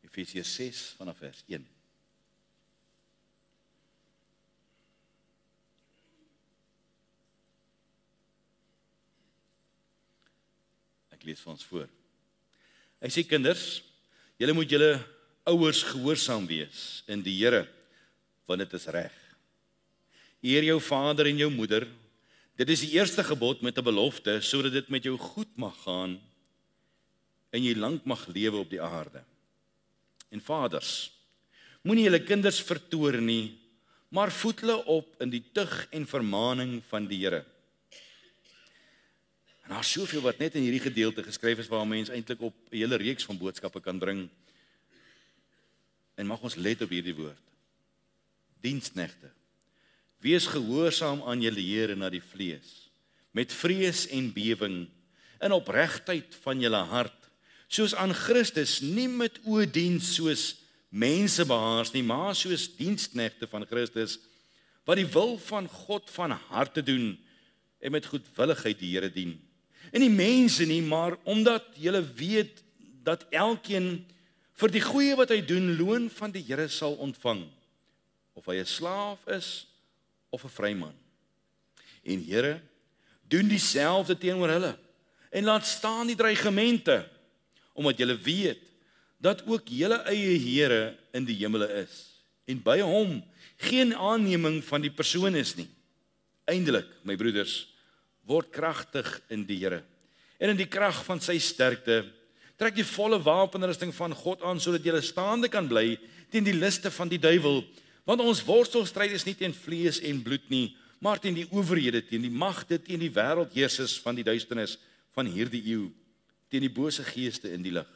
Efesiërs 6 vanaf vers 1. Ek lees vir ons voor. Hy sê, kinders, julle moet julle ouers gehoorsaam wees in die Here, want dit is reg. Eer jou vader en jou moeder. Dit is die eerste gebod met 'n belofte, sodat dit met jou goed mag gaan en jy lank mag lewe op die aarde. En vaders, moenie julle kinders vertoorn nie, maar voed hulle op in die tug en vermaning van die Here. En daar is soveel wat net in hierdie gedeelte geskryf is, waar mens eintlik op 'n hele reeks van boodskappe kan bring. En mag ons let op hierdie woord. Diensknegte, wees gehoorsaam aan julle Here na die vlees, met vrees en bewing, in opregtheid van julle hart, soos aan Christus, nie met oediens soos mense behaars nie, maar soos diensknegte van Christus, wat die wil van God van harte doen, en met goedwilligheid die Here dien. En nie mense nie, maar omdat julle weet, dat elkeen vir die goeie wat hy doen, loon van die Here sal ontvang, of hy 'n slaaf is, of 'n vryman. En Here, doen dieselfde teenoor hulle, en laat staan die dreigemente, omdat julle weet, dat ook julle eie Here in die hemele is, en by hom geen aanneming van die persoon is nie. Eindelik, my broeders, word kragtig in die Here, en in die krag van sy sterkte, trek die volle wapenrusting van God aan, sodat julle staande kan bly teen die liste van die duiwel, want ons worstelstryd is nie teen vlees en bloed nie, maar teen die owerhede, teen die magte, teen die wêreldheersers van die duisternis van hierdie eeu, teen die bose geeste in die lig.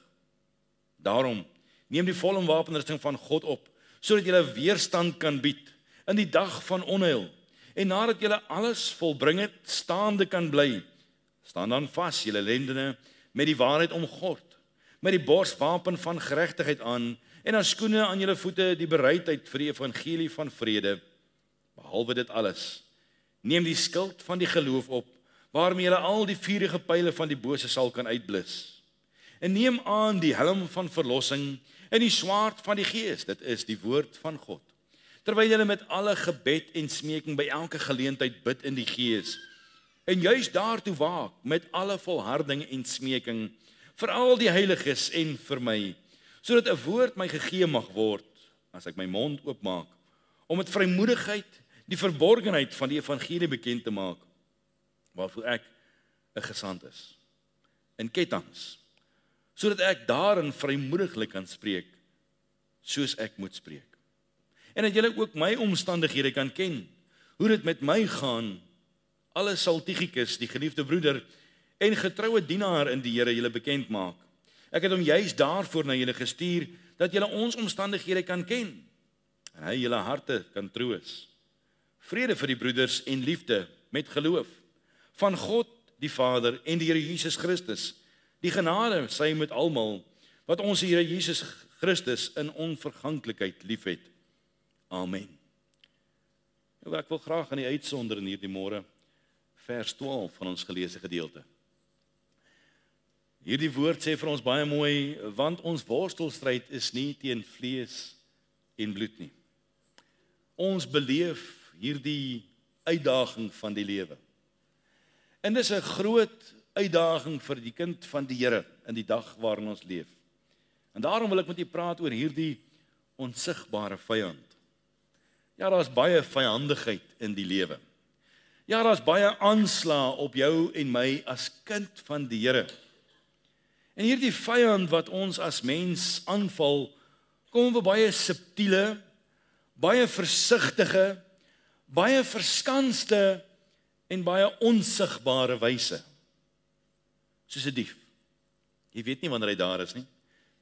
Daarom, neem die volle wapenrusting van God op, sodat julle weerstand kan bied in die dag van onheil, en nadat julle alles volbring het, staande kan bly. Staan dan vas, julle lendene, met die waarheid omgord, met die borswapen van geregtigheid aan, en as skoene aan julle voete die bereidheid vir die evangelie van vrede. Behalwe dit alles, neem die skild van die geloof op, waarmee julle al die vurige pyle van die bose sal kan uitblus. En neem aan die helm van verlossing en die swaard van die Gees, dit is die woord van God. Terwyl julle met alle gebed en smeking by elke geleentheid bid in die Gees, en juist daartoe waak met alle volharding en smeking vir al die heiliges en vir my, sodat 'n woord my gegee mag word as ek my mond oopmaak, om met vrymoedigheid die verborgenheid van die evangelie bekend te maak, waarvoor ek 'n gesant is, in ketTINGS, sodat ek daarin vrymoediglik kan spreek, soos ek moet spreek. En dat julle ook my omstandighede kan ken, hoe dit met my gaan. Alles sal Tychicus, die geliefde broeder en getroue dienaar in die Here, julle bekend maak. Ek het hom juist daarvoor na julle gestuur, dat julle ons omstandighede kan ken, en hy julle harte kan troos. Vrede vir die broeders en liefde met geloof, van God die Vader en die Here Jesus Christus, die genade sy met almal, wat ons Here Jesus Christus in onverganklikheid liefhet. Amen. Nou, ek wil graag aan die uitsonder in hierdie môre, vers 12 van ons geleesde gedeelte. Hierdie woord sê vir ons baie mooi, want ons worstelstryd is nie teen vlees en bloed nie. Ons beleef hierdie uitdaging van die lewe. En dis 'n groot uitdaging vir die kind van die Here in die dag waarin ons leef. En daarom wil ek met u praat oor hierdie onsigbare vyand. Ja, daar's baie vyandigheid in die lewe. Ja, daar's baie aanslae op jou en my as kind van die Here. En hierdie vyand wat ons as mens aanval, kom op baie subtiele, baie versigtige, baie verskanste en baie onsigbare wyse. Soos 'n dief. Jy weet nie wanneer hy daar is nie.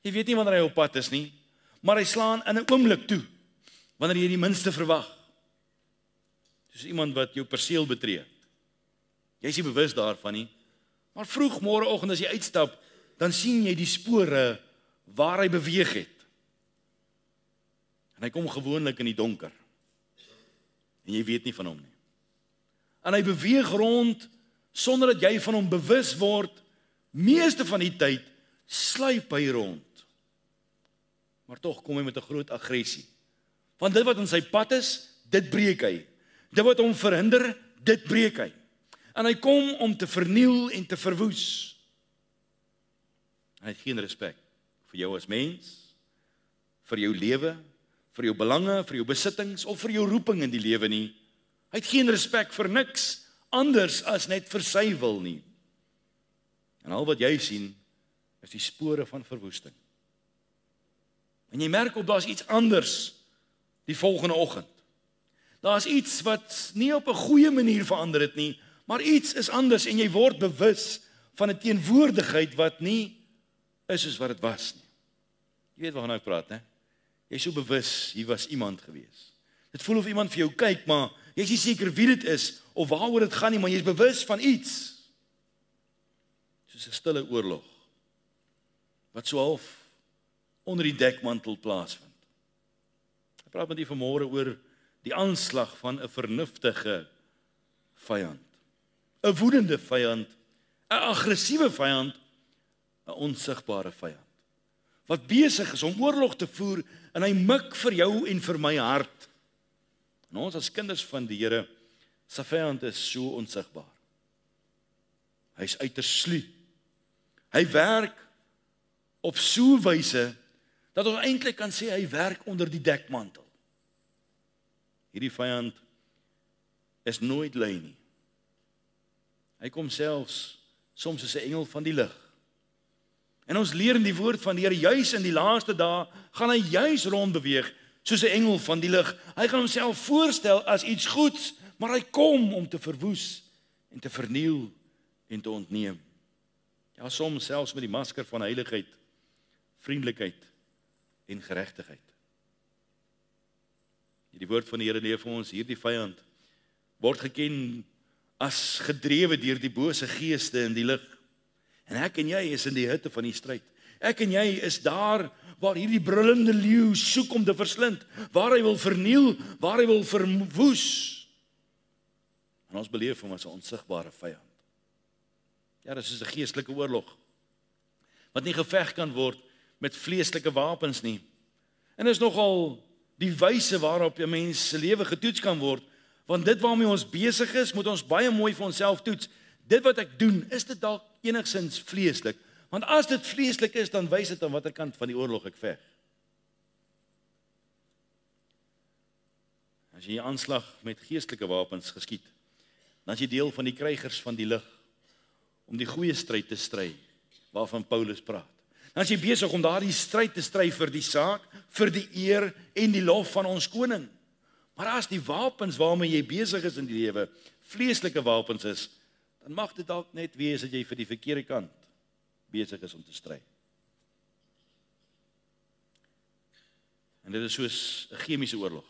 Jy weet nie wanneer hy op pad is nie, maar hy slaan in 'n oomblik toe, wanneer jy die minste verwag. Soos iemand wat jou perseel betree. Jy is nie bewus daarvan nie, maar vroeg môreoggend as jy uitstap, dan sien jy die spore waar hy beweeg het. En hy kom gewoonlik in die donker. En jy weet nie van hom nie. En hy beweeg rond, sonder dat jy van hom bewus word, meeste van die tyd, sluip hy rond. maar tog kom hy met 'n groot aggressie. Want dit wat in sy pad is, dit breek hy. Dit wat hom verhinder, dit breek hy. En hy kom om te verniel en te verwoes. Hy het geen respek vir jou as mens, vir jou lewe, vir jou belange, vir jou besittings of vir jou roeping in die lewe nie. Hy het geen respek vir niks anders as net vir sy wil nie. En al wat jy sien is die spore van verwoesting. En jy merk op daar's iets anders die volgende oggend. Daar's iets wat nie op 'n goeie manier verander het nie, maar iets is anders en jy word bewus van 'n teenwoordigheid wat nie is soos wat dit was nie. Jy weet waarna ek praat, né? Jy's so bewus, hier was iemand gewees. Dit voel of iemand vir jou kyk, maar jy's nie seker wie dit is of waaroor dit gaan nie, maar jy's bewus van iets. Soos 'n stille oorlog wat so half onder die dekmantel plaasvind. Ek praat met u vanmôre oor die aanslag van 'n vernuftige vyand. 'n woedende vyand, 'n aggressiewe vyand, 'n onsigbare vyand. Wat besig is om oorlog te voer en hy mik vir jou en vir my hart. En ons as kinders van die Here, sy vyand is so onsigbaar. Hy's uiters sluw. Hy werk op so 'n wyse dat ons eintlik kan sê hy werk onder die dekmantel. Hierdie vyand is nooit lui nie. Hy kom selfs soms as 'n engel van die lig. En ons leer in die woord van die Here, juis in die laaste dae gaan hy juis rondbeweeg soos 'n engel van die lig. Hy gaan homself voorstel as iets goeds, maar hy kom om te verwoes en te verniel en te ontneem. Ja, soms selfs met die masker van heiligheid, vriendelikheid en geregtigheid. Die woord van die Here leer vir ons, hierdie vyand word geken as gedrewe deur die bose geeste in die lig. En ek en jy is in die hitte van die stryd. Ek en jy is daar waar hierdie brullende leeu soek om te verslind, waar hy wil verniel, waar hy wil verwoes. En ons beleef hom as 'n onsigbare vyand. Ja, dit is soos 'n geestelike oorlog wat nie geveg kan word met vleeslike wapens nie. En dit is nogal die wyse waarop 'n mens se lewe getoets kan word, want dit waarmee ons besig is, moet ons baie mooi vir onsself toets. Dit wat ek doen, is dit dalk enigsins vleeslik? Want as dit vleeslik is, dan wys dit aan watter kant van die oorlog ek veg. As jy 'n aanslag met geestelike wapens geskiet, dan is jy deel van die krygers van die lig, om die goeie stryd te stry, waarvan Paulus praat. Dan is jy besig om daardie stryd te stry vir die saak, vir die eer en die lof van ons koning. Maar as die wapens waarmee jy besig is in die lewe, vleeslike wapens is, dan mag dit dalk net wees dat jy vir die verkeerde kant besig is om te stry. En dit is soos 'n chemiese oorlog.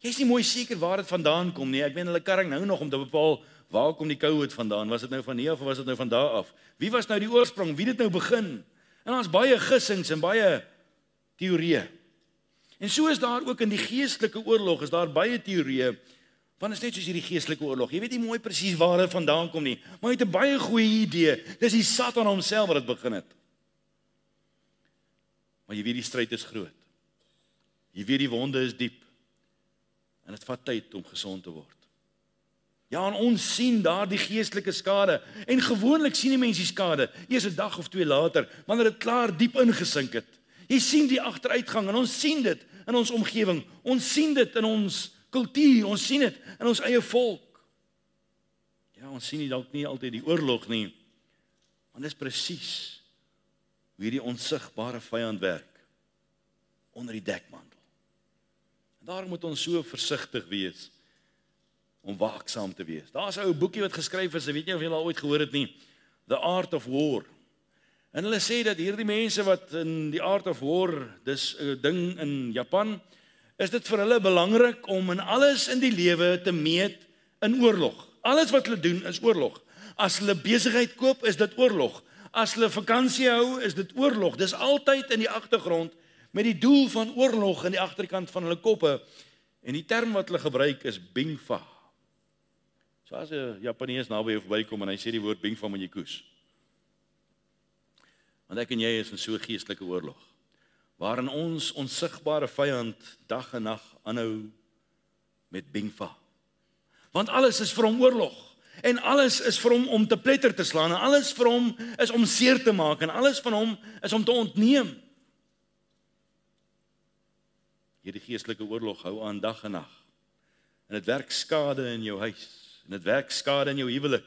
Jy is nie mooi seker waar dit vandaan kom nie. Ek meen hulle karring nou nog om te bepaal waar kom die COVID vandaan? Was dit nou van hier af of was dit nou van daar af? Wie was nou die oorsprong? Wie het dit nou begin? En daar's baie gissings en baie teorieë. En so is daar ook in die geestelike oorlog, is daar baie teorieë. Want is net soos hierdie geestelike oorlog. Jy weet nie mooi presies waar dit vandaan kom nie, maar jy het 'n baie goeie idee. Dis die Satan homself wat dit begin het. Maar jy weet die stryd is groot. Jy weet die wonde is diep. En dit vat tyd om gesond te word. Ja, en ons sien daar die geestelike skade. En gewoonlik sien die mense die skade eers 'n dag of 2 later, wanneer dit klaar diep ingesink het. Jy sien die agteruitgang en ons sien dit in ons omgewing. Ons sien dit in ons kultuur, ons sien dit in ons eie volk. Ja, ons sien nie dalk nie altyd die oorlog nie, want dit is presies hoe hierdie onsigbare vyand werk onder die dekmantel. En daarom moet ons so versigtig wees om waaksaam te wees. Daar's 'n ou boekie wat geskryf is, ek weet nie of julle al ooit gehoor het nie, The Art of War. En hulle sê dat hierdie mense wat in die Art of War, dis 'n ding in Japan, is dit vir hulle belangrik om in alles in die lewe te meet in oorlog. Alles wat hulle doen is oorlog. As hulle besigheid koop, is dit oorlog. As hulle vakansie hou, is dit oorlog. Dis altyd in die agtergrond met die doel van oorlog in die agterkant van hulle koppe. En die term wat hulle gebruik is bingfa. So as 'n Japanees naby jou verbykom en hy sê die woord bingfa, moet jy koes. Want ek en jy is in so 'n geestelike oorlog. waarin ons onsigbare vyand dag en nag aanhou met bingva. Want alles is vir hom oorlog, en alles is vir hom om te pletter te slaan, en alles vir hom is om seer te maak, en alles van hom is om te ontneem. Hierdie geestelike oorlog hou aan dag en nag, en dit werk skade in jou huis, en dit werk skade in jou huwelik,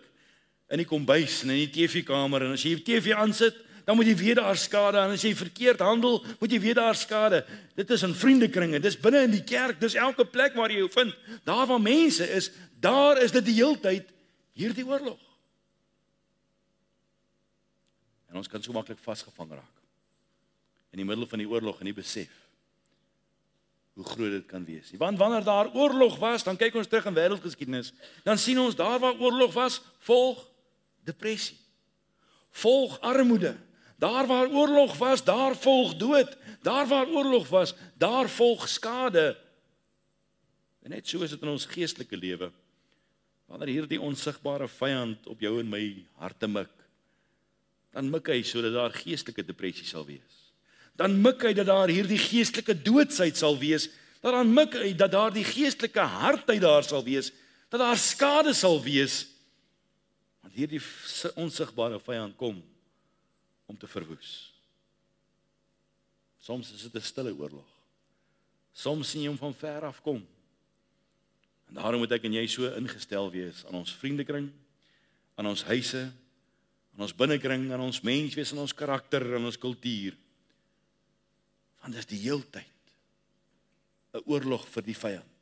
in die kombuis, en in die TV-kamer, en as jy die TV aansit, dan moet jy weer daar skade, en as jy verkeerd handel, moet jy weer daar skade. Dit is in vriendekringe, dis binne in die kerk, dis elke plek waar jy jou vind, daar waar mense is, daar is dit die heeltyd hierdie oorlog. En ons kan so maklik vasgevang raak, in die middel van die oorlog, en nie besef hoe groot dit kan wees. Want wanneer daar oorlog was, dan kyk ons terug in wêreldgeskiedenis, dan sien ons daar waar oorlog was, volg depressie, volg armoede. Daar waar oorlog was, daar volg dood. Daar waar oorlog was, daar volg skade. En net so is dit in ons geestelike lewe. Wanneer hierdie onsigbare vyand op jou en my harte mik, dan mik hy sodat daar geestelike depressie sal wees. Dan mik hy dat daar hierdie geestelike doodsheid sal wees. Dan mik hy dat daar die geestelike hardheid daar sal wees, dat daar skade sal wees. Want hierdie onsigbare vyand kom om te verwoes. Soms is dit 'n stille oorlog. Soms sien jy hom van ver af kom. En daarom moet ek en jy so ingestel wees aan ons vriendekring, aan ons huise, aan ons binnekring, aan ons menswees, aan ons karakter, aan ons kultuur. Want dit is die heeltyd 'n oorlog vir die vyand.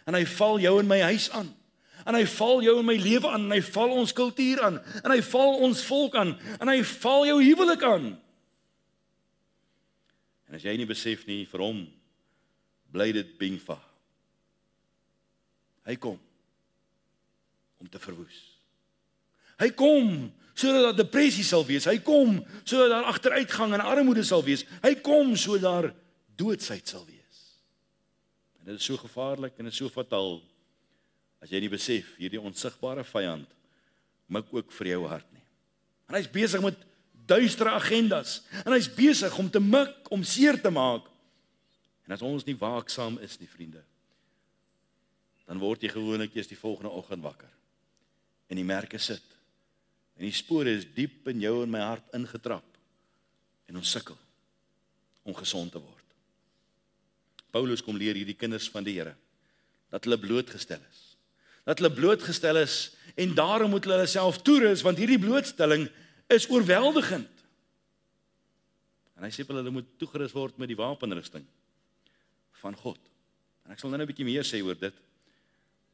En hy val jou in my huis aan. En hy val jou in my lewe aan, en hy val ons kultuur aan, en hy val ons volk aan, en hy val jou huwelik aan. En as jy nie besef nie, vir hom bly dit bingva. Hy kom om te verwoes. Hy kom sodat daar depressie sal wees. Hy kom sodat daar agteruitgang en armoede sal wees. Hy kom sodat daar doodsheid sal wees. En dit is so gevaarlik en dit is so fataal. As jy nie besef, hierdie onsigbare vyand mik ook vir jou hart nie. En hy's besig met duistere agendas. En hy's besig om te mik, om seer te maak. En as ons nie waaksaam is nie, vriende, dan word jy gewoonlik eers die volgende oggend wakker. En die merke sit. En die spore is diep in jou en my hart ingetrap. En ons sukkel om gesond te word. Paulus kom leer hierdie kinders van die Here dat hulle blootgestel is. Dat hulle blootgestel is en daarom moet hulle self toerus, want hierdie blootstelling is oorweldigend. En hy sê hulle moet toegerus word met die wapenrusting van God. En ek sal nou 'n bietjie meer sê oor dit.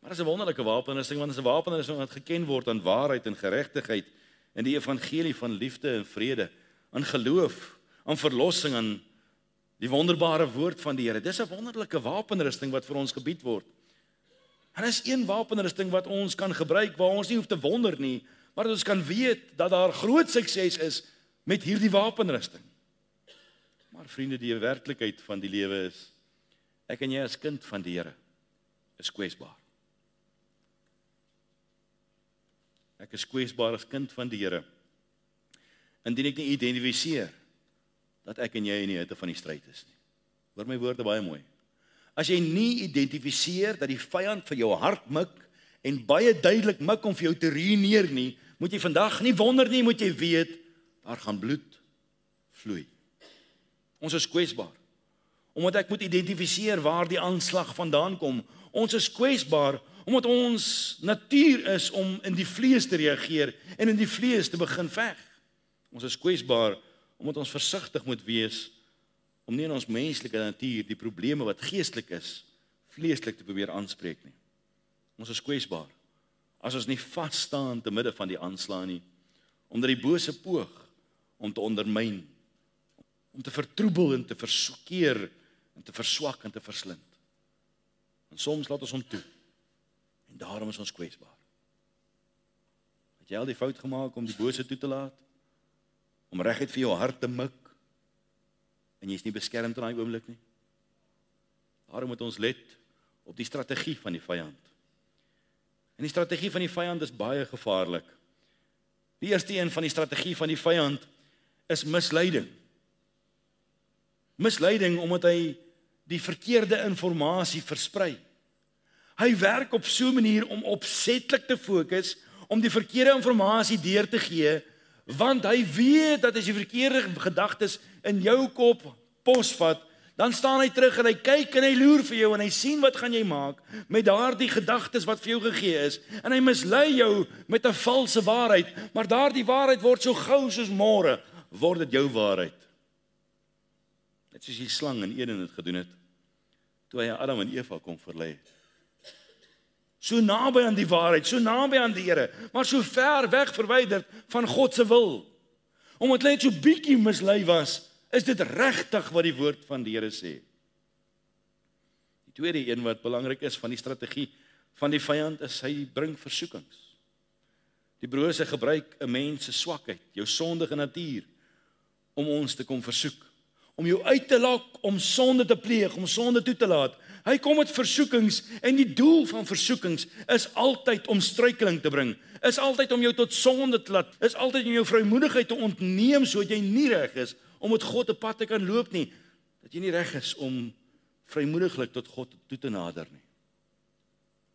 Maar dit is 'n wonderlike wapenrusting, want dit is 'n wapenrusting wat geken word aan waarheid en geregtigheid, en die evangelie van liefde en vrede, aan geloof, aan verlossing, aan die wonderbare woord van die Here. Dis 'n wonderlike wapenrusting wat vir ons gebied word. En dis een wapenrusting wat ons kan gebruik, waar ons nie hoef te wonder nie, maar dat ons kan weet dat daar groot sukses is met hierdie wapenrusting. Maar vriende, die werklikheid van die lewe is, ek en jy as kind van die Here is kwesbaar. Ek is kwesbaar as kind van die Here, indien ek nie identifiseer dat ek en jy in die hitte van die stryd is nie. Hoor my woorde baie mooi. As jy nie identifiseer dat die vyand vir jou hart mik, en baie duidelik mik om vir jou te ruïneer nie, moet jy vandag nie wonder nie, moet jy weet, daar gaan bloed vloei. Ons is kwesbaar, omdat ek moet identifiseer waar die aanslag vandaan kom. Ons is kwesbaar, omdat ons natuur is om in die vlees te reageer, en in die vlees te begin veg. Ons is kwesbaar, omdat ons versigtig moet wees, om nie in ons menslike natuur die probleme wat geestelik is, vleeslik te probeer aanspreek nie. Ons is kwesbaar, as ons nie vas staan te midde van die aanslag nie, omdat die bose poog om te ondermyn, om te vertroebel en te verskeer, en te verswak en te verslind. En soms laat ons hom toe, en daarom is ons kwesbaar. Het jy al die fout gemaak om die bose toe te laat? Om reguit vir jou hart te mik, en jy is nie beskermd in daai oomblik nie? Daarom moet ons let op die strategie van die vyand. En die strategie van die vyand is baie gevaarlik. Die eerste een van die strategie van die vyand is misleiding. Misleiding omdat hy die verkeerde inligting versprei. Hy werk op so 'n manier om opsetlik te fokus, om die verkeerde inligting deur te gee, want hy weet dat as jy verkeerde gedagtes in jou kop posvat, dan staan hy terug en hy kyk en hy loer vir jou en hy sien wat gaan jy maak met daardie gedagtes wat vir jou gegee is, en hy mislei jou met 'n valse waarheid, maar daardie waarheid word so gou soos môre, word dit jou waarheid. Net soos die slang in Eden het gedoen het, toe hy Adam en Eva kom verlei het. So naby aan die waarheid, so naby aan die Here, maar so ver weg verwyderd van God se wil. Omdat hulle net so bietjie mislei was, is dit regtig wat die woord van die Here sê. Die tweede een wat belangrik is van die strategie van die vyand is, hy bring versoekings. Die brose gebruik 'n mens se swakheid, jou sondige natuur, om ons te kom versoek, om jou uit te lok, om sonde te pleeg, om sonde toe te laat. Hy kom met versoekings, en die doel van versoekings is altyd om struikeling te bring, is altyd om jou tot sonde te laat, is altyd om jou vrymoedigheid te ontneem, sodat jy nie reg is om met God 'n pad te kan loop nie, dat jy nie reg is om vrymoediglik tot God toe te nader nie.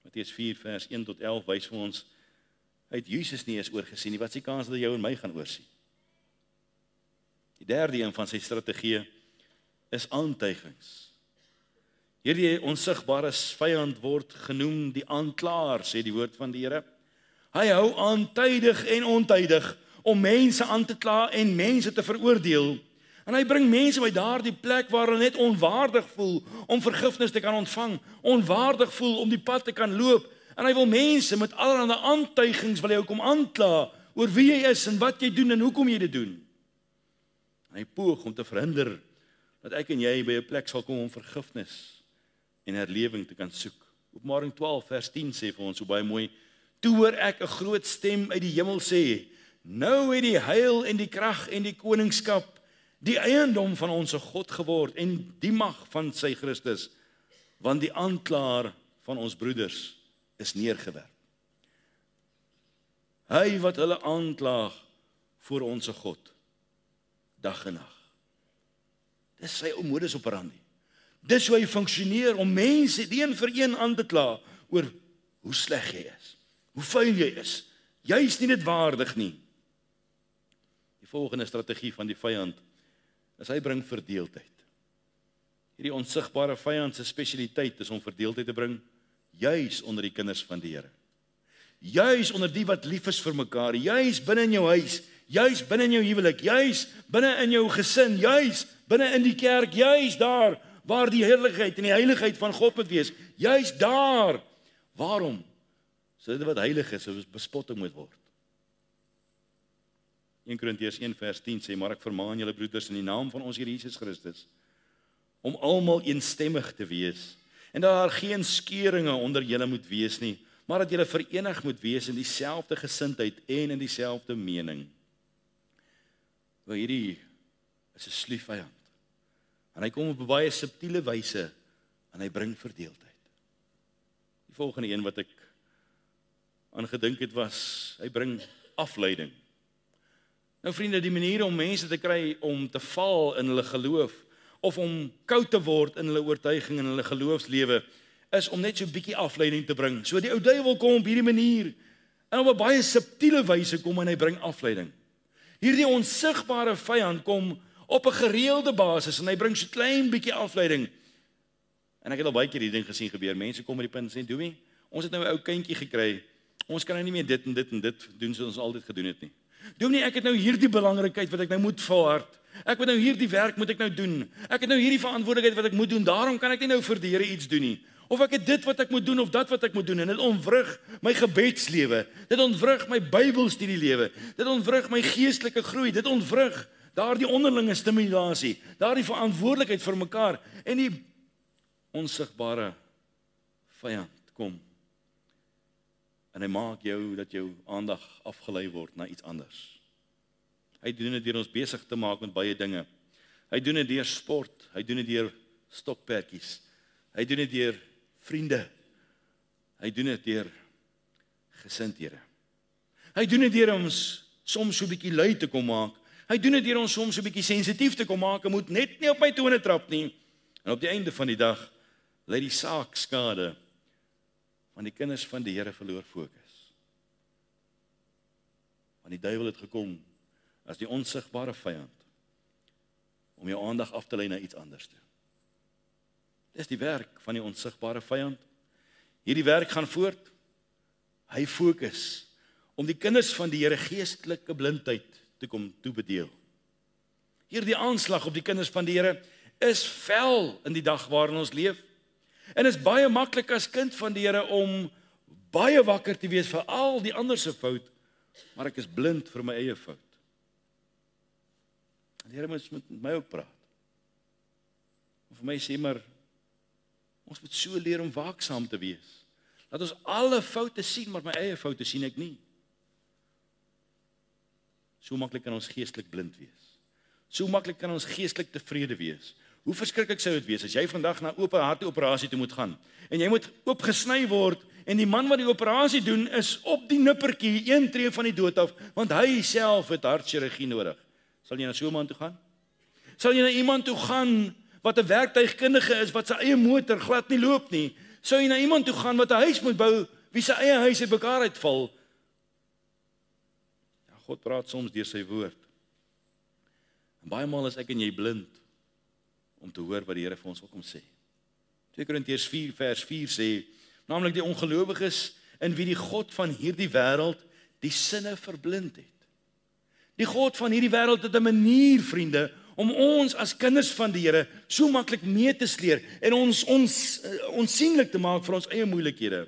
Matteus 4 vers 1 tot 11 wys vir ons, hy het Jesus nie eens oorgesien nie, wat is die kans dat jou en my gaan oorsien? Die derde een van sy strategieë is aantuigings. Hierdie onsigbare vyand word genoem die aanklaer, sê die woord van die Here. Hy hou aan tydig en ontydig om mense aan te kla en mense te veroordeel. En hy bring mense by daardie plek waar hulle net onwaardig voel om vergifnis te kan ontvang, onwaardig voel om die pad te kan loop. En hy wil mense met allerlei aantuigings wil hy ook kom aankla oor wie jy is en wat jy doen en hoekom jy dit doen. Hy poog om te verhinder dat ek en jy by 'n plek sal kom om vergifnis en herlewing te kan soek. Openbaring 12 vers 10 sê vir ons so baie mooi, toe hoor ek 'n groot stem uit die hemel sê, nou het die heil en die krag en die koningskap die eiendom van ons God geword en die mag van sy Christus, want die aanklaer van ons broeders is neergewerp. Hy wat hulle aanklaag voor ons God, dag en nag. Dis sy modus operandi. Dis hoe hy funksioneer om mense een vir een aan te kla oor hoe sleg jy is, hoe vuil jy is, jy is nie dit waardig nie. Die volgende strategie van die vyand is hy bring verdeeldheid. Hierdie onsigbare vyand se spesialiteit is om verdeeldheid te bring, juis onder die kinders van die Here. Juis onder die wat lief is vir mekaar, juis binne in jou huis, juis binne in jou huwelik, juis binne in jou gesin, juis binne in die kerk, juis daar waar die heerlikheid en die heiligheid van God moet wees, juis daar. Waarom? Sodat dit wat heilig is, so bespotting moet word. 1 Korintiërs 1 vers 10 sê, maar ek vermaan julle broeders in die naam van ons Here Jesus Christus, om almal eensstemmig te wees, en dat daar geen skeuringe onder julle moet wees nie, maar dat julle verenig moet wees in dieselfde gesindheid en in dieselfde mening. Want hierdie is 'n sluw vyand. En hy kom op 'n baie subtiele wyse en hy bring verdeeldheid. Die volgende een wat ek aan gedink het was, hy bring afleiding. Nou vriende, die manier om mense te kry om te val in hulle geloof, of om koud te word in hulle oortuiging en hulle geloofslewe, is om net so 'n bietjie afleiding te bring. So die ou duiwel kom op hierdie manier, en op 'n baie subtiele wyse kom en hy bring afleiding. Hierdie onsigbare vyand kom op 'n gereelde basis en hy bring so klein bietjie afleiding. En ek het al baie keer hierdie ding gesien gebeur. Mense kom by die punt en sê, "Dowie, ons het nou 'n ou kindjie gekry. Ons kan nou nie meer dit en dit en dit doen soos ons altyd gedoen het nie. Dowie, ek het nou hierdie belangrikheid wat ek nou moet volhard. Ek moet nou hierdie werk moet ek nou doen. Ek het nou hierdie verantwoordelikheid wat ek moet doen. Daarom kan ek nie nou vir die Here iets doen nie. Of ek het dit wat ek moet doen of dat wat ek moet doen, en dit ontwrig my gebedslewe. Dit ontwrig my Bybelstudielewe. Dit ontwrig my geestelike groei. Dit ontwrig daardie onderlinge stimulasie, daardie verantwoordelikheid vir mekaar, en die onsigbare vyand kom en hy maak jou dat jou aandag afgelei word na iets anders. Hy doen dit deur ons besig te maak met baie dinge. Hy doen dit deur sport, hy doen dit deur stokperdjies. Hy doen dit deur vriende. Hy doen dit deur gesindhede. Hy doen dit deur ons soms so 'n bietjie lui te kom maak. Hy doen dit deur ons soms 'n bietjie sensitief te kom maak, moet net nie op my tone trap nie. En op die einde van die dag lei die saak skade, want die kinders van die Here verloor fokus. Want die duiwel het gekom as die onsigbare vyand om jou aandag af te lei na iets anders toe. Dis die werk van die onsigbare vyand. Hierdie werk gaan voort. Hy fokus om die kinders van die Here geestelike blindheid te kom toebedeel. Hierdie aanslag op die kinders van die Here is vel in die dag waarin ons leef. En is baie maklik as kind van die Here om baie wakker te wees vir al die ander se fout, maar ek is blind vir my eie fout. Die Here moet met my ook praat. En vir my sê maar, ons moet so leer om waaksaam te wees. Dat ons alle foute sien, maar my eie foute sien ek nie. So maklik kan ons geestelik blind wees. So maklik kan ons geestelik tevrede wees. Hoe verskriklik sou dit wees as jy vandag na oop hartoperasie toe moet gaan en jy moet oopgesny word en die man wat die operasie doen is op die nippertjie 1 tree van die dood af, want hy self het hartchirurgie nodig. Sal jy na so 'n man toe gaan? Sal jy na iemand toe gaan wat 'n werktuigkundige is wat sy eie motor glad nie loop nie? Sou jy na iemand toe gaan wat 'n huis moet bou wie sy eie huis uit mekaar uitval? Ja, God praat soms deur sy woord. En baie maal is ek en jy blind om te hoor wat die Here vir ons wil kom sê. 2 Korintiërs 4 vers 4 sê, naamlik die ongelowiges in wie die God van hierdie wêreld die sinne verblind het. Die God van hierdie wêreld het 'n manier, vriende, om ons as kinders van die Here so maklik mee te sleer en ons onsienlik te maak vir ons eie moeilikhede.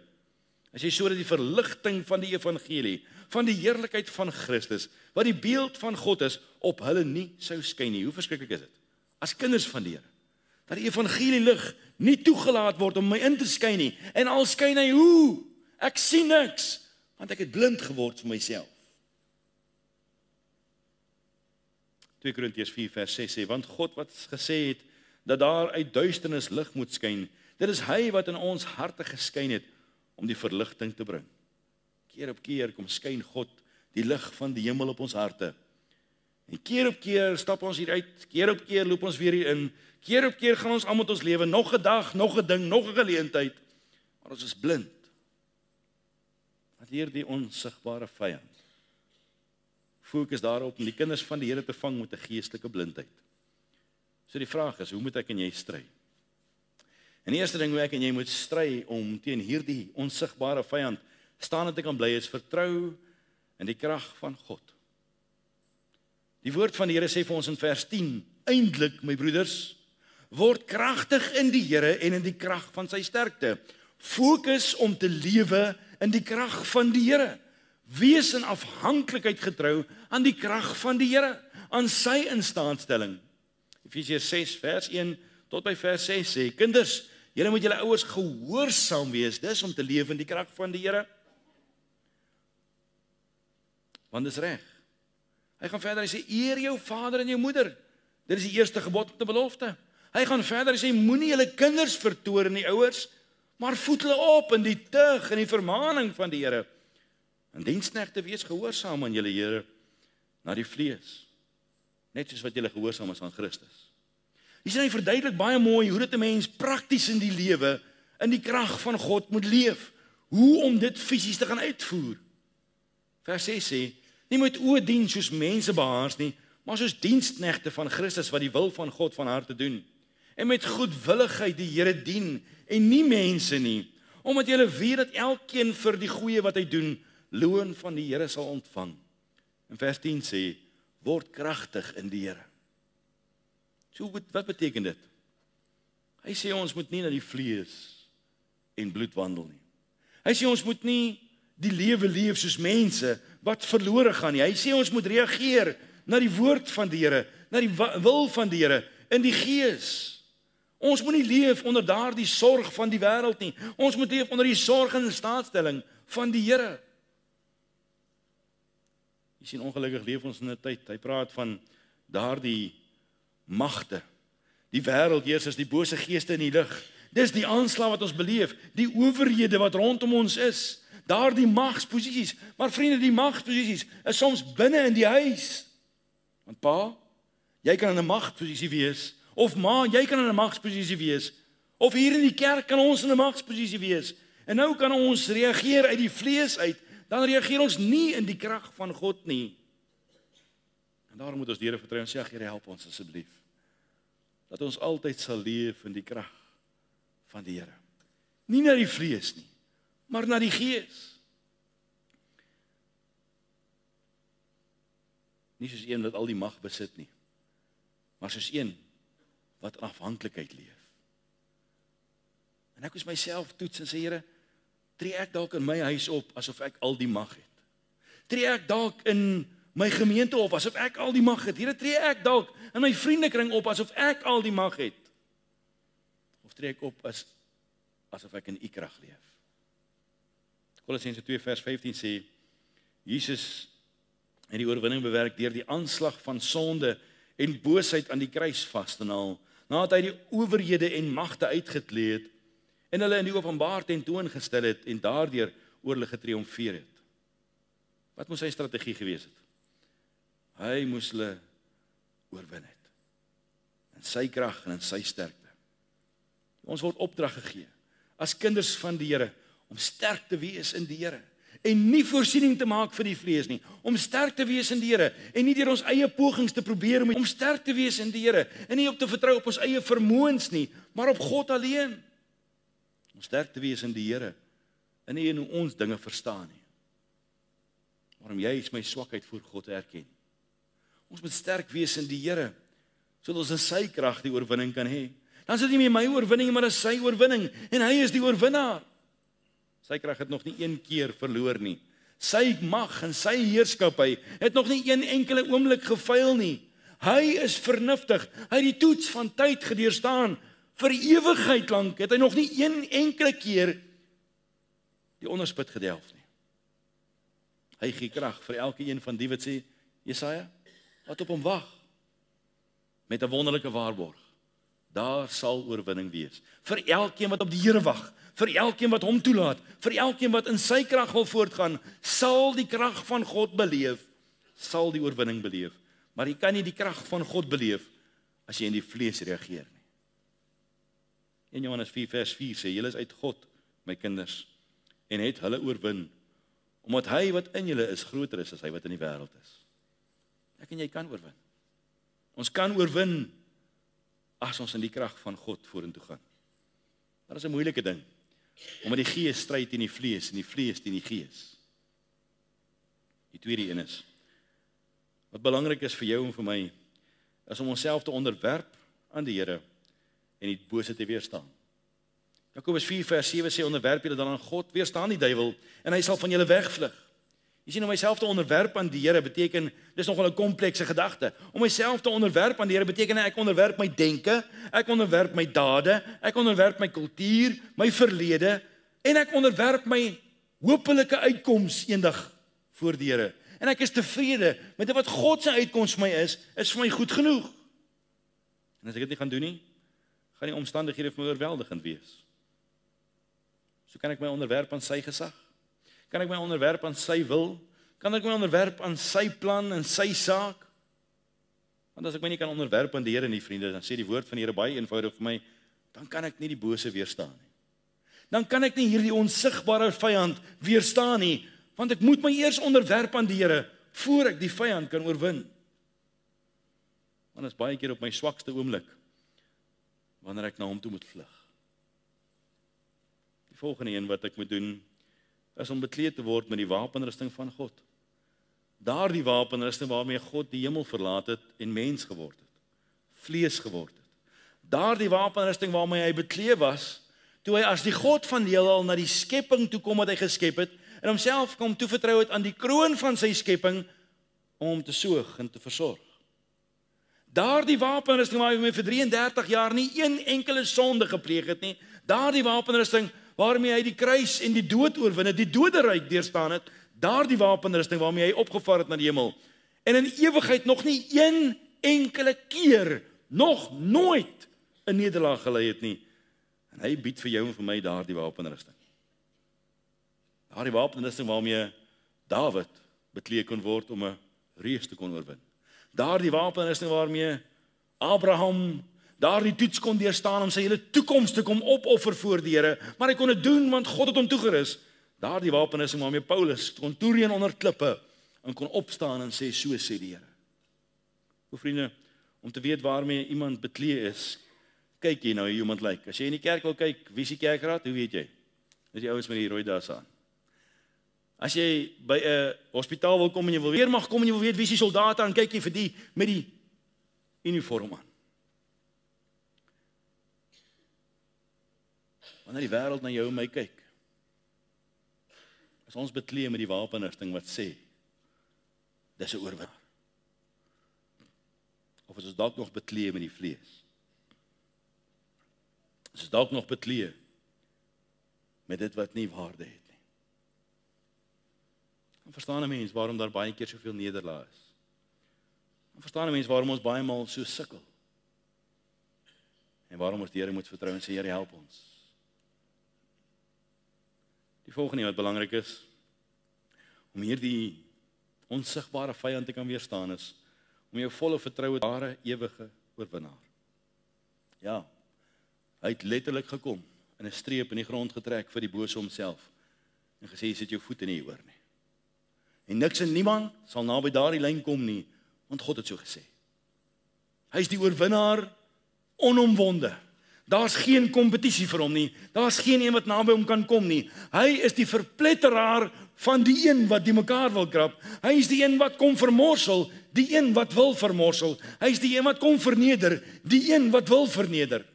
As jy sodat die verligting van die evangelie, van die heerlikheid van Christus, wat die beeld van God is, op hulle nie sou skyn nie. Hoe verskriklik is dit? As kinders van die Here, dat die evangelie lig nie toegelaat word om my in te skyn nie. En al skyn hy hoe? Ek sien niks, want ek het blind geword vir myself. 2 Korintiërs 4 vers 6 sê, want God wat gesê het, dat daar uit duisternis lig moet skyn, dit is hy wat in ons harte geskyn het, om die verligting te bring. Keer op keer kom skyn God die lig van die hemel op ons harte. En keer op keer stap ons hier uit, keer op keer loop ons weer hier in, keer op keer gaan ons aan met ons lewe, nog 'n dag, nog 'n ding, nog 'n geleentheid, maar ons is blind. Want hier die onsigbare vyand fokus daarop om die kinders van die Here te vang met 'n geestelike blindheid. So die vraag is, hoe moet ek en jy stry? En die eerste ding hoe ek en jy moet stry om teen hierdie onsigbare vyand staan te kan bly is vertrou in die krag van God. Die woord van die Here sê vir ons in vers 10, eindelik my broeders, word kragtig in die Here en in die krag van sy sterkte. Fokus om te lewe in die krag van die Here. Wees in afhanklikheid getrou aan die krag van die Here, aan sy instaatstelling. Efesiërs 6 vers 1 tot by vers 6 sê, kinders, julle moet julle ouers gehoorsaam wees, dis om te lewe in die krag van die Here. Want dis reg. Hy gaan verder, hy sê, eer jou vader en jou moeder. Dit is die eerste gebod met 'n belofte. Hy gaan verder, hy sê, moenie julle kinders vertoorn nie, ouers, maar voed hulle op in die tug en die vermaaning van die Here. En diensknegte, wees gehoorsaam aan julle Here na die vlees, net soos wat julle gehoorsaam is aan Christus. Hier sien hy verduidelik baie mooi hoe dit 'n mens prakties in die lewe, in die krag van God moet leef, hoe om dit fisies te gaan uitvoer. Vers 6 sê, nie moet oë dien soos mense behaars nie, maar soos diensknegte van Christus wat die wil van God van harte doen. En met goedwilligheid die Here dien en nie mense nie, omdat julle weet dat elkeen vir die goeie wat hy doen, loon van die Here sal ontvang. En vers 10 sê, word kragtig in die Here. So wat beteken dit? Hy sê ons moet nie na die vlees en bloed wandel nie. Hy sê ons moet nie die lewe leef soos mense wat verlore gaan nie. Hy sê ons moet reageer na die woord van die Here, na die wil van die Here in die gees. Ons moet nie leef onder daardie sorg van die wêreld nie. Ons moet leef onder die sorg en staatstelling van die Here. Jy sien, ongelukkig leef ons in 'n tyd, hy praat van daardie magte. Die wêreld heers as die bose geeste in die lig. Dis die aanslag wat ons beleef, die owerhede wat rondom ons is, daardie magsposisies. Maar vriende, die magsposisies is soms binne in die huis. Want pa, jy kan in 'n magsposisie wees, of ma, jy kan in 'n magsposisie wees, of hier in die kerk kan ons in 'n magsposisie wees. En nou kan ons reageer uit die vlees uit, dan reageer ons nie in die krag van God nie. En daarom moet ons die Here vertrou en sê, Here, help ons asseblief. Dat ons altyd sal leef in die krag van die Here. Nie na die vlees nie, maar na die Gees. Nie soos een wat al die mag besit nie, maar soos een wat afhanklikheid leef. En ek moet myself toets en sê, Here, tree ek dalk in my huis op asof ek al die mag het? Tree ek dalk in my gemeente op asof ek al die mag het? Here, tree ek dalk in my vriendekring op asof ek al die mag het? Of tree ek op asof ek in U krag leef? Kolossense 2 vers 15 sê, Jesus het die oorwinning bewerk deur die aanslag van sonde en boosheid aan die kruis vas te naal, nadat hy die owerhede en magte uitgeklee het en hulle in die openbaar tentoongestel het en daardeur oor hulle getriomfeer het. Wat moes sy strategie gewees het? Hy moes hulle oorwin het. In sy krag en in sy sterkte. Ons word opdrag gegee as kinders van die Here om sterk te wees in die Here en nie voorsiening te maak vir die vlees nie, om sterk te wees in die Here en nie deur ons eie pogings te probeer om sterk te wees in die Here en nie op te vertrou op ons eie vermoëns nie, maar op God alleen. Om sterk te wees in die Here en nie in hoe ons dinge verstaan nie. Waarom jy is my swakheid voor God erken. Ons moet sterk wees in die Here sodat ons in sy krag die oorwinning kan hê. Dan is dit nie meer my oorwinning, maar is sy oorwinning en hy is die oorwinnaar. Sy krag het nog nie een keer verloor nie. Sy mag en sy heerskappy het nog nie een enkele oomblik gefaal nie. Hy is vernuftig. Hy het die toets van tyd gedeurstaan. Vir ewigheid lank het hy nog nie een enkele keer die onderspit gedelf nie. Hy gee krag vir elke een van die wat sê, Jesaja, wat op hom wag, met 'n wonderlike waarborg. Daar sal oorwinning wees. Vir elkeen wat op die Here wag, vir elkeen wat hom toelaat, vir elkeen wat in sy krag wil voortgaan, sal die krag van God beleef, sal die oorwinning beleef. Maar jy kan nie die krag van God beleef as jy in die vlees reageer nie. 1 Johannes 4 vers 4 sê, julle is uit God, my kinders, en het hulle oorwin, omdat hy wat in julle is groter is as hy wat in die wêreld is. Ek en jy kan oorwin. Ons kan oorwin as ons in die krag van God vorentoe gaan. Dat is 'n moeilike ding, omdat die gees stry teen die vlees en die vlees teen die gees. Die tweede een is, wat belangrik is vir jou en vir my, is om onsself te onderwerp aan die Here en die bose te weerstaan. Jakobus 4 vers 7 sê, onderwerp julle dan aan God, weerstaan die duiwel, en hy sal van julle wegvlug. Jy sien, om myself te onderwerp aan die Here beteken, dis nogal 'n komplekse gedagte. Om myself te onderwerp aan die Here beteken ek onderwerp my denke, ek onderwerp my dade, ek onderwerp my kultuur, my verlede, en ek onderwerp my hopelike uitkoms eendag voor die Here. En ek is tevrede met wat God se uitkoms vir my is vir my goed genoeg. En as ek dit nie gaan doen nie, gaan die omstandighede vir my oorweldigend wees. So kan ek my onderwerp aan sy gesag? Kan ek my onderwerp aan sy wil? Kan ek my onderwerp aan sy plan en sy saak? Want as ek my nie kan onderwerp aan die Here nie, vriende, dan sê die woord van die Here baie eenvoudig vir my, dan kan ek nie die bose weerstaan nie. Dan kan ek nie hierdie onsigbare vyand weerstaan nie, want ek moet my eers onderwerp aan die Here voor ek die vyand kan oorwin. Want dit is baie keer op my swakste oomblik wanneer ek na hom toe moet vlug. Die volgende een wat ek moet doen is om bekleed te word met die wapenrusting van God. Daardie wapenrusting waarmee God die hemel verlaat het en mens geword het, vlees geword het. Daardie wapenrusting waarmee hy bekleed was, toe hy as die God van die heelal na die skepping toe kom wat hy geskep het, en homself kom toevertrou het aan die kroon van sy skepping, om hom te soog en te versorg. Daardie wapenrusting waarmee hy vir 33 jaar nie een enkele sonde gepleeg het nie, daardie wapenrusting waarmee hy die kruis en die dood oorwin het, die doderyk deurstaan het, daardie wapenrusting waarmee hy opgevaar het na die hemel, en in ewigheid nog nie een enkele keer, nog nooit 'n nederlaag gelei het nie, en hy bied vir jou en vir my daardie wapenrusting. Daardie wapenrusting waarmee Dawid bekleed kon word om 'n reus te kon oorwin. Daardie wapenrusting waarmee Abraham daardie toets kon deurstaan om sy hele toekoms te kom opoffer voor die Here, maar hy kon dit doen want God het hom toegerus. Daardie wapenrusting waarmee Paulus kon toereën onder klippe en kon opstaan en sê, so sê die Here. O vriende, om te weet waarmee iemand bekleed is, kyk jy nou hoe iemand lyk. As jy in die kerk wil kyk, wie is die kerkraad, hoe weet jy? Dis die ouens met die rooi das aan. As jy by 'n hospitaal wil kom en jy wil weer mag kom en jy wil weet wie is die soldate aan, kyk jy vir die met die uniform aan. Wanneer die wêreld na jou en my kyk, is ons bekleed met die wapenrusting wat sê, dis 'n oorwinnaar. Of is ons dalk nog bekleed met die vlees? Is ons dalk nog bekleed met dit wat nie waarde het nie? Dan verstaan 'n mens waarom daar baie keer soveel nederlae is. Dan verstaan 'n mens waarom ons baie maal so sukkel. En waarom ons die Here moet vertrou en sê, Here, help ons. Die volgende wat belangrik is, om hierdie onsigbare vyand te kan weerstaan is, om jou volle vertroue ware ewige oorwinnaar. Ja, hy het letterlik gekom, en 'n streep in die grond getrek vir die bose homself, en gesê, jy sit jou voete nie oor nie. En niks en niemand sal naby daardie lyn kom nie, want God het so gesê. Hy is die oorwinnaar, onomwonde. Daar's geen kompetisie vir hom nie. Daar's geen een wat naby hom kan kom nie. Hy is die verpletteraar van die een wat die mekaar wil krap. Hy is die een wat kom vermorsel, die een wat wil vermorsel. Hy is die een wat kom verneder, die een wat wil verneder.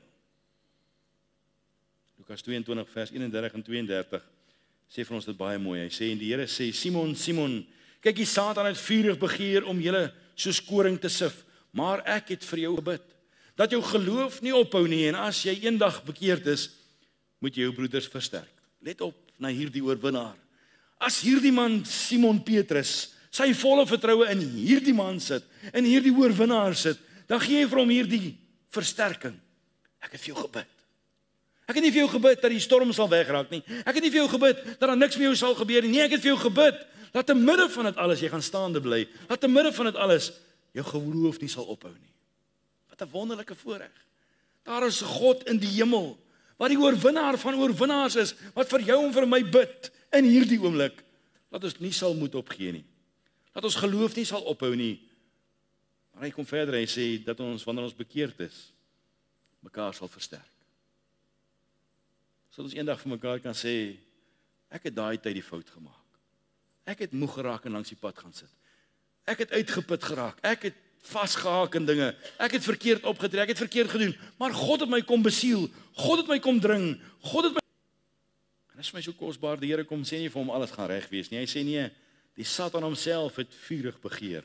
Lukas 22 vers 31 en 32 sê vir ons dit baie mooi. Hy sê, en die Here sê, Simon, Simon, kyk, die Satan het vurig begeer om julle soos koring te sif, maar ek het vir jou gebid, dat jou geloof nie ophou nie, en as jy eendag bekeerd is, moet jy jou broeders versterk. Let op na hierdie oorwinnaar. As hierdie man, Simon Petrus, sy volle vertroue in hierdie man sit, in hierdie oorwinnaar sit, dan gee jy vir hom hierdie versterking. Ek het vir jou gebid. Ek het nie vir jou gebid dat die storm sal wegraak nie. Ek het nie vir jou gebid dat daar niks met jou sal gebeur nie. Nee, ek het vir jou gebid dat te midde van dit alles jy gaan staande bly. Dat te midde van dit alles jou geloof nie sal ophou nie. Wat 'n wonderlike voorreg. Daar is 'n God in die hemel wat die oorwinnaar van oorwinnaars is, wat vir jou en vir my bid in hierdie oomblik. Dat ons nie sal moet opgee nie. Dat ons geloof nie sal ophou nie. Maar hy kom verder en hy sê dat ons wanneer ons bekeerd is, mekaar sal versterk. Sodat ons eendag vir mekaar kan sê, ek het daai tyd die fout gemaak. Ek het moeg geraak en langs die pad gaan sit. Ek het uitgeput geraak. Ek het vasgehaak in dinge. Ek het verkeerd opgetree. Ek het verkeerd gedoen. Maar God het my kom besiel. God het my kom dring. God het my... En dit is my so kosbaar. Die Here kom sê nie vir hom alles gaan reg wees nie. Hy sê nee, die Satan homself het vurig begeer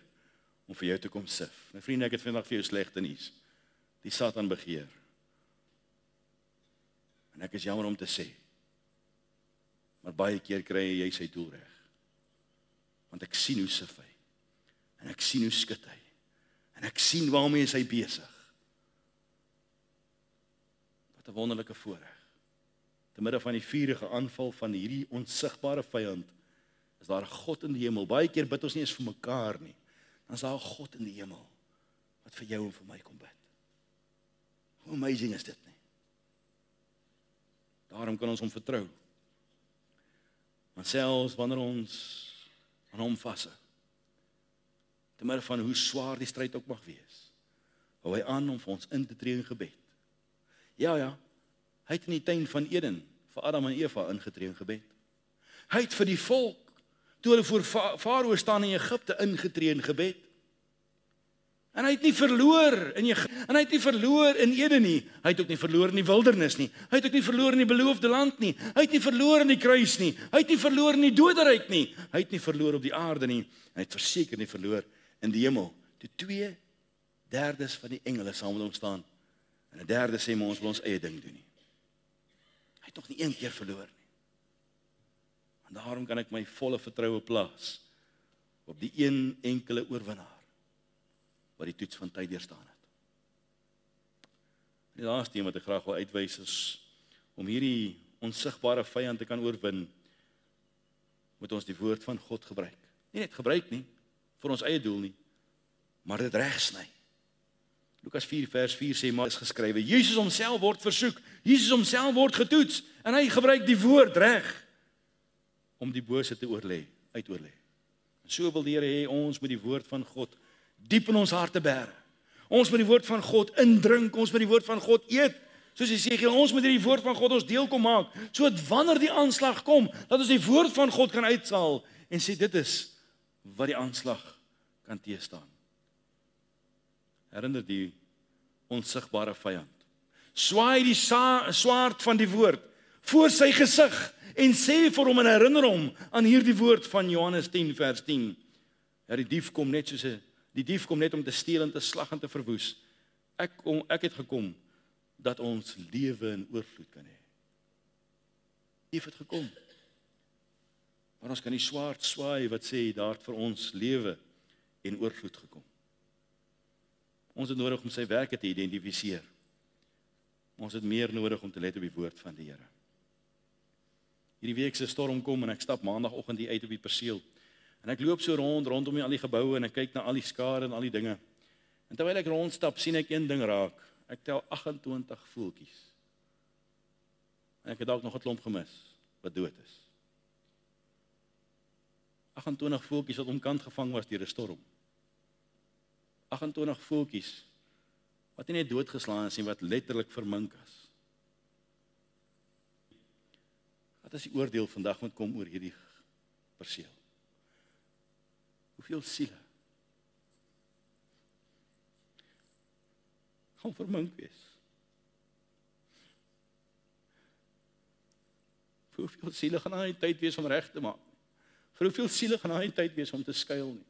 om vir jou te kom sif. My vriende, ek het vandag vir jou slegte nuus. Die Satan begeer. En ek is jammer om te sê, maar baie keer kry jy sy doel reg. Want ek sien hoe sif hy, en ek sien hoe skit hy, en ek sien waarmee is hy besig. Wat 'n wonderlike voorreg. Te midde van die vurige aanval van hierdie onsigbare vyand, is daar 'n God in die hemel. Baie keer bid ons nie eens vir mekaar nie. Dan is daar 'n God in die hemel, wat vir jou en vir my kom bid. Hoe amazing is dit nie? Daarom kan ons hom vertrou. Want selfs wanneer ons aan hom vashou, te midde van hoe swaar die stryd ook mag wees, hou hy aan om vir ons in te tree in gebed. Ja, hy het in die tuin van Eden vir Adam en Eva ingetree in gebed. Hy het vir die volk, toe hulle voor Farao staan in Egipte, ingetree in gebed. En hy het nie verloor in Egipte, en hy het nie verloor in Eden nie. Hy het ook nie verloor in die wildernis nie. Hy het ook nie verloor in die beloofde land nie. Hy het nie verloor in die kruis nie. Hy het nie verloor in die doderyk nie. Hy het nie verloor op die aarde nie. Hy het verseker nie verloor in die hemel. Toe 2/3 van die engele saam met hom staan, en 1/3 sê maar ons wil ons eie ding doen nie. Hy het nog nie een keer verloor nie. En daarom kan ek my volle vertroue plaas op die een enkele oorwinnaar, wat die toets van tyd deurstaan het. Die laaste een wat ek graag wil uitwys is, om hierdie onsigbare vyand te kan oorwin, moet ons die woord van God gebruik. Nie net gebruik nie, vir ons eie doel nie, maar dit regsny. Lukas 4 vers 4 sê maar is geskrywe, Jesus homself word versoek, Jesus homself word getoets, en hy gebruik die woord reg, om die bose te uitoorlê. En so wil die Here hê, ons moet die woord van God diep in ons harte bære. Ons moet die woord van God indrink, ons moet die woord van God eet, soos Jesegiel, ons moet die woord van God ons deel kom maak, sodat wanneer die aanslag kom, dat ons die woord van God kan uitsaal, en sê dit is wat die aanslag kan teëstaan. Herinner die onsigbare vyand. Swaai die swaard van die woord voor sy gesig en sê vir hom en herinner hom aan hierdie woord van Johannes 10 vers 10. Ja, die dief kom net om te steel en te slag en te verwoes. Ek het gekom dat ons lewe in oorvloed kan hê. Die dief het gekom. Maar ons kan die swaard swaai wat sê daar het vir ons lewe en oorvloed gekom. Ons het nodig om sy werke te identifiseer. Ons het meer nodig om te let op die woord van die Here. Hierdie week se storm kom en ek stap maandagooggend hier uit op die perseel. En ek loop so rondom al die geboue en ek kyk na al die skade en al die dinge. En terwyl ek rondstap, sien ek een ding raak. Ek tel 28 voeltjies. En ek het dalk nog 'n klomp gemis wat dood is. 28 voeltjies wat omkant gevang was deur 'n storm. 28 voeltjies wat nie net doodgeslaan is nie, wat letterlik vermink is. Wat as die oordeel vandag moet kom oor hierdie perseel? Hoeveel siele gaan vermink wees? Vir hoeveel siele gaan daar nie tyd wees om reg te maak? Vir hoeveel siele gaan daar nie tyd wees om te skuil nie?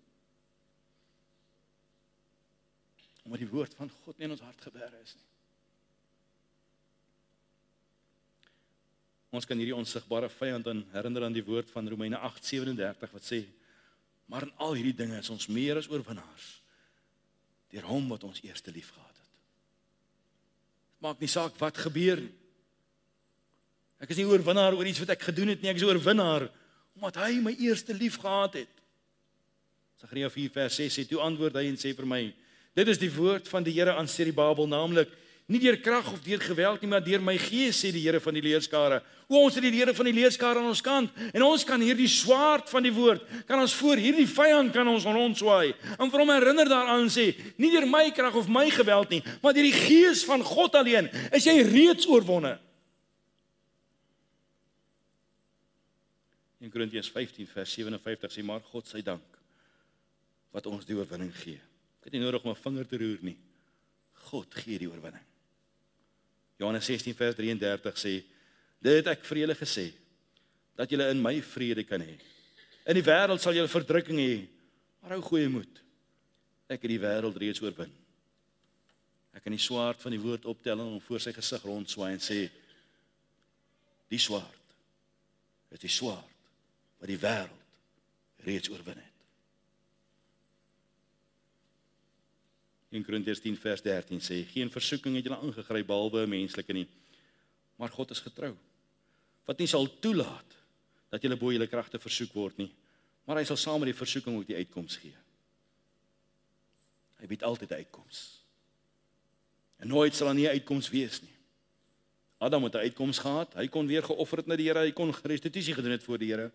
Omdat die woord van God nie in ons hart gebêre is nie. Ons kan hierdie onsigbare vyand herinner aan die woord van Romeine 8:37 wat sê, maar in al hierdie dinge is ons meer as oorwinnaars deur hom wat ons eerste lief gehad het. Maak nie saak wat gebeur nie. Ek is nie oorwinnaar oor iets wat ek gedoen het nie, ek is oorwinnaar omdat hy my eerste lief gehad het. Sagaria 4 vers 6 sê, toe antwoord hy en sê vir my, dit is die woord van die Here aan Serubabel, naamlik, nie deur krag of deur geweld nie, maar deur my gees, sê die Here van die leerskare. Ons het die Here van die leerskare aan ons kant, en ons kan hierdie swaard van die woord, kan ons voor hierdie vyand kan ons rondswaai, en vir hom herinner daaraan sê, nie deur my krag of my geweld nie, maar deur die gees van God alleen, is jy reeds oorwonne. In Korintiërs 15 vers 57 sê, maar God sy dank, wat ons die oorwinning gee. Ek het nie nodig om 'n vinger te roer nie. God gee die oorwinning. Johannes 16 vers 33 sê, dit het ek vir julle gesê, dat julle in my vrede kan hê. In die wêreld sal julle verdrukking hê, maar hou goeie moed. Ek het die wêreld reeds oorwin. Ek kan die swaard van die woord optel en hom voor sy gesig rondswaai en sê, die swaard is die swaard wat die wêreld reeds oorwin het. In Korintiërs 10 vers 13 sê, geen versoeking het julle aangegryp behalwe 'n menslike nie, maar God is getrou, wat nie sal toelaat dat julle bo julle kragte versoek word nie, maar hy sal saam met die versoeking ook die uitkoms gee. Hy bied altyd 'n uitkoms. En nooit sal daar nie 'n uitkoms wees nie. Adam het 'n uitkoms gehad, hy kon weer geoffer het na die Here, hy kon restituisie gedoen het voor die Here.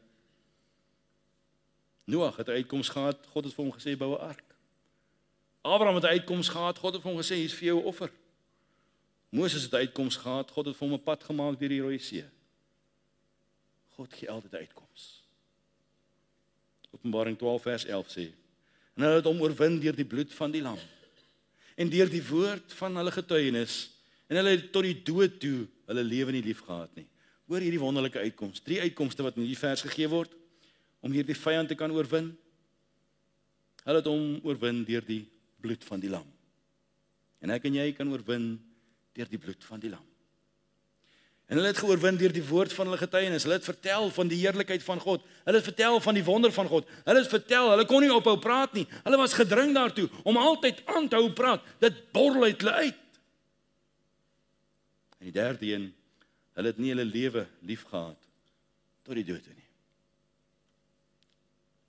Noag het 'n uitkoms gehad, God het vir hom gesê, bou 'n ark. Abraham het 'n uitkoms gehad, God het vir hom gesê, hier's vir jou 'n offer. Moses het 'n uitkoms gehad, God het vir hom 'n pad gemaak deur die Rooi See. God gee altyd 'n uitkoms. Openbaring 12 vers 11 sê, en hulle het hom oorwin deur die bloed van die lam, en deur die woord van hulle getuienis, en hulle het tot die dood toe hulle lewe nie lief gehad nie. Hoor hierdie wonderlike uitkoms, 3 uitkomste wat in hierdie vers gegee word, om hierdie vyand te kan oorwin. Hulle het hom oorwin deur die bloed van die lam. En ek en jy kan oorwin deur die bloed van die lam. En hulle het geoorwin deur die woord van hulle getuienis. Hulle het vertel van die heerlikheid van God. Hulle het vertel van die wonder van God. Hulle het vertel, hulle kon nie ophou praat nie. Hulle was gedring daartoe om altyd aan te hou praat. Dit borrel uit hulle uit. En die derde een, hulle het nie hulle lewe lief gehad tot die dood toe nie.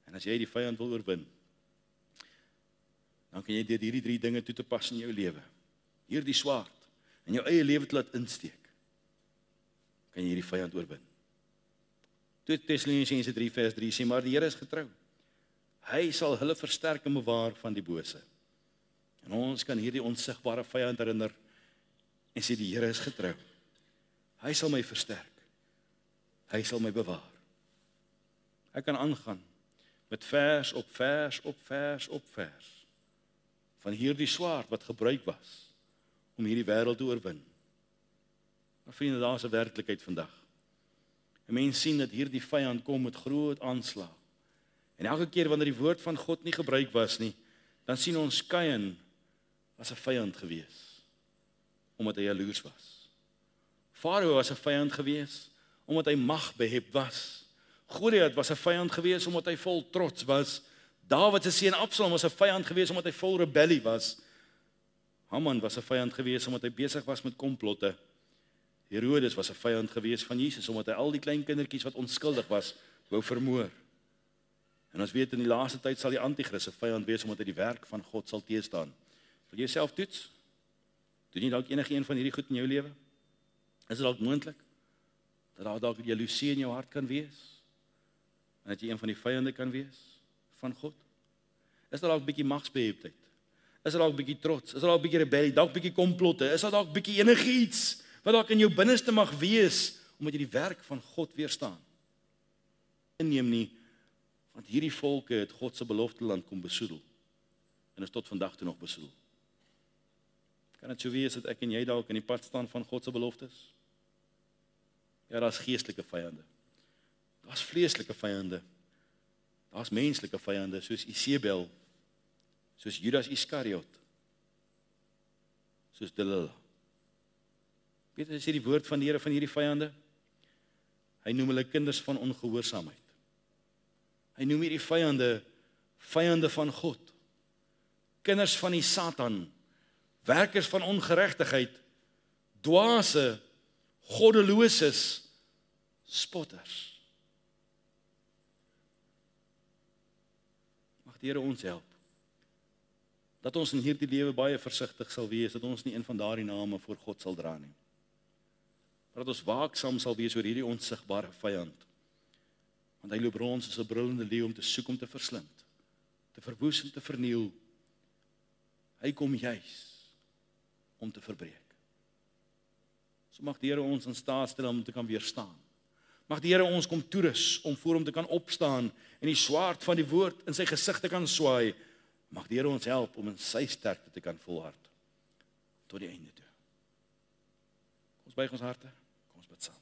En as jy die vyand wil oorwin, dan kan jy deur hierdie 3 dinge toe te pas in jou lewe. Hierdie swaard, in jou eie lewe te laat insteek, kan jy hierdie vyand oorwin. 2 Tessalonisense 3 vers 3 sê, maar die Here is getrou. Hy sal hulle versterk en bewaar van die bose. En ons kan hierdie onsigbare vyand herinner en sê die Here is getrou. Hy sal my versterk. Hy sal my bewaar. Ek kan aangaan met vers op vers op vers op vers van hierdie swaard wat gebruik was om hierdie wêreld te oorwin. Maar vriende, daar is 'n werklikheid vandag. En mense sien dat hierdie vyand kom met groot aanslag. En elke keer wanneer die woord van God nie gebruik was nie, dan sien ons Kain was 'n vyand gewees, omdat hy jaloers was. Farao was 'n vyand gewees, omdat hy magbehep was. Goliat was 'n vyand gewees, omdat hy vol trots was. Dawid se seun Absalom was 'n vyand gewees, omdat hy vol rebellie was. Haman was 'n vyand gewees, omdat hy besig was met komplotte. Herodes was 'n vyand gewees van Jesus, omdat hy al die klein kindertjies wat onskuldig was, wou vermoor. En ons weet in die laaste tyd sal die anti-kris 'n vyand wees, omdat hy die werk van God sal teëstaan. Wil jy jouself toets? Doen jy dalk enige een van hierdie goed in jou lewe? Is dit dalk moontlik dat daar dalk jaloesie in jou hart kan wees? En dat jy een van die vyande kan wees van God? Is daar dalk 'n bietjie magsbeheptheid? Is daar dalk 'n bietjie trots? Is daar dalk 'n bietjie rebellie? Dalk 'n bietjie komplotte? Is daar dalk 'n bietjie enigiets wat dalk in jou binneste mag wees omdat jy die werk van God weerstaan? Inneem nie, want hierdie volke het God se beloofde land kom besoedel en is tot vandag toe nog besoedel. Kan dit so wees dat ek en jy dalk in die pad staan van God se beloftes? Ja, daar's geestelike vyande. Daar's vleeslike vyande. Daar's menslike vyande soos Isebel, soos Judas Iskariot, soos Delilah. Weet jy, sê die woord van die Here van hierdie vyande? Hy noem hulle kinders van ongehoorsaamheid. Hy noem hierdie vyande, vyande van God. Kinders van die Satan, werkers van ongeregtigheid, dwaase, goddeloses, spotters. Mag die Here ons help, dat ons in hierdie lewe baie versigtig sal wees, dat ons nie een van daardie name voor God sal dra nie. Maar dat ons waaksaam sal wees oor hierdie onsigbare vyand, want hy loop rond soos 'n brullende leeu om te soek om te verslind, te verwoes en te verniel. Hy kom juis om te verbreek. So mag die Here ons in staat stel om te kan weerstaan. Mag die Here ons kom toerus om voor hom te kan opstaan en die swaard van die woord in sy gesig te kan swaai. Mag die Here ons help om in sy sterkte te kan volhard tot die einde toe. Kom ons buig ons harte, kom ons bid saam.